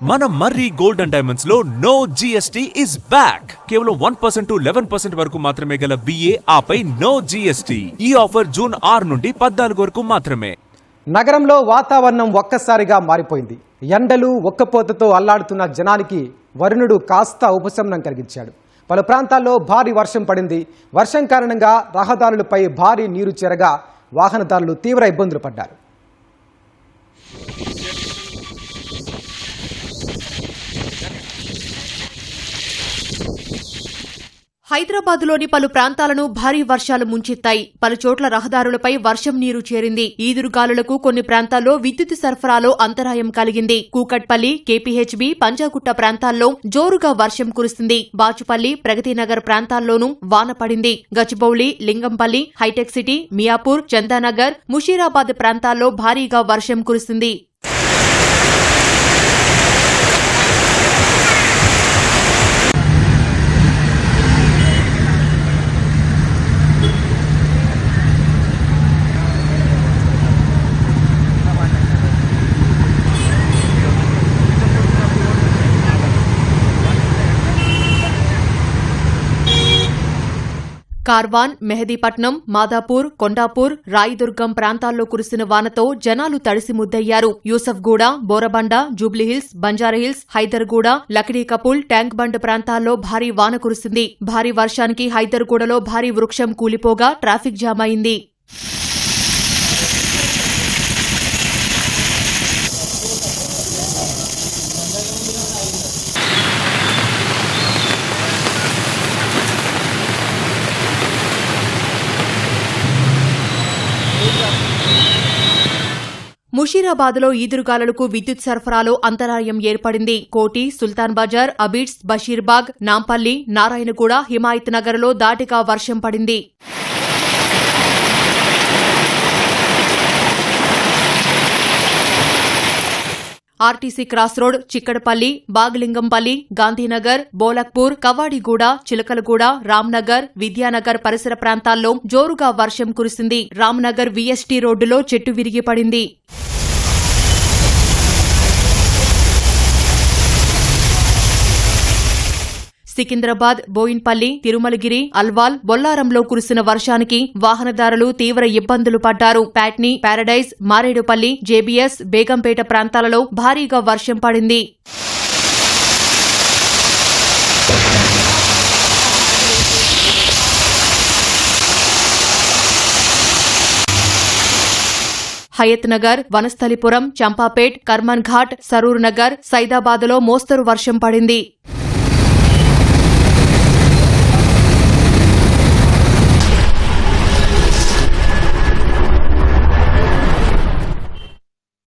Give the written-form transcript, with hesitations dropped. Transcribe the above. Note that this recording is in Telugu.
మన మర్రి గోల్డ్ అండ్ డైమండ్స్ లో నో జిఎస్టీ ఇస్ బ్యాక్. కేవలం 1% to 11% వరకు మాత్రమే గల విఏ ఆపై నో జిఎస్టీ. ఈ ఆఫర్ జూన్ 6 నుండి 14 వరకు మాత్రమే. నగరంలో వాతావరణం ఒక్కసారిగా మారిపోయింది. ఎండలు ఒక్కపోతతో అల్లాడుతున్న జనానికి వరుణుడు కాస్త ఉపశమనం కలిగించాడు. పలు ప్రాంతాల్లో భారీ వర్షం పడింది. వర్షం కారణంగా రహదారులపై భారీ నీరు చేరగా వాహనదారులు తీవ్ర ఇబ్బందులు పడ్డారు. హైదరాబాద్లోని పలు ప్రాంతాలను భారీ వర్షాలు ముంచెత్తాయి. పలుచోట్ల రహదారులపై వర్షం నీరు చేరింది. ఈదురుగాలులకు కొన్ని ప్రాంతాల్లో విద్యుత్ సరఫరాలో అంతరాయం కలిగింది. కూకట్పల్లి, కేపీహెచ్బీ, పంజాగుట్ట ప్రాంతాల్లో జోరుగా వర్షం కురుస్తుంది. బాచుపల్లి, ప్రగతినగర్ ప్రాంతాల్లోనూ వాన పడింది. గచ్చిబౌలి, లింగంపల్లి, హైటెక్ సిటీ, మియాపూర్, చందానగర్, ముషీరాబాద్ ప్రాంతాల్లో భారీగా వర్షం కురుస్తుంది. కార్వాన్, మెహదీపట్నం, మాదాపూర్, కొండాపూర్, రాయిదుర్గం ప్రాంతాల్లో కురిసిన వానతో జనాలు తడిసి ముద్దయ్యారు. యూసఫ్గూడ, బోరబండ, జూబ్లీహిల్స్, బంజారాహిల్స్, హైదర్గూడ, లక్డీకపుల్, ట్యాంక్ బండ్ ప్రాంతాల్లో భారీ వాన కురిసింది. భారీ వర్షానికి హైదర్గూడలో భారీ వృక్షం కూలిపోగా ట్రాఫిక్ జామ్ అయింది. ముషీరాబాద్లో ఈదురుగాలులకు విద్యుత్ సరఫరాలో అంతరాయం ఏర్పడింది. కోటి, సుల్తాన్ బజార్, అబిడ్స్, బషీర్బాగ్, నాంపల్లి, నారాయణగూడ, హిమాయత్ నగర్లో దాటిగా వర్షం పడింది. RTC cross road, Chikkadpally, Baghlingampally, Gandhinagar, Bholakpur, Kavadiguda, Chilkalguda, Ramnagar, Vidyanagar పరిసర ప్రాంతాల్లో జోరుగా వర్షం కురిసింది. రామ్నగర్ వీఎస్టీ రోడ్డులో చెట్టు విరిగి పడింది. సికింద్రాబాద్, బోయిన్పల్లి, తిరుమలగిరి, అల్వాల్, బొల్లారంలో కురిసిన వర్షానికి వాహనదారులు తీవ్ర ఇబ్బందులు పడ్డారు. ప్యాట్నీ, పారడైజ్, మారేడుపల్లి, జేబీఎస్, బేగంపేట ప్రాంతాలలో భారీగా వర్షం పడింది. హయత్ నగర్, వనస్థలిపురం, చంపాపేట్, కర్మన్ ఘాట్, సరూర్ నగర్, సైదాబాద్లో మోస్తరు వర్షం పడింది.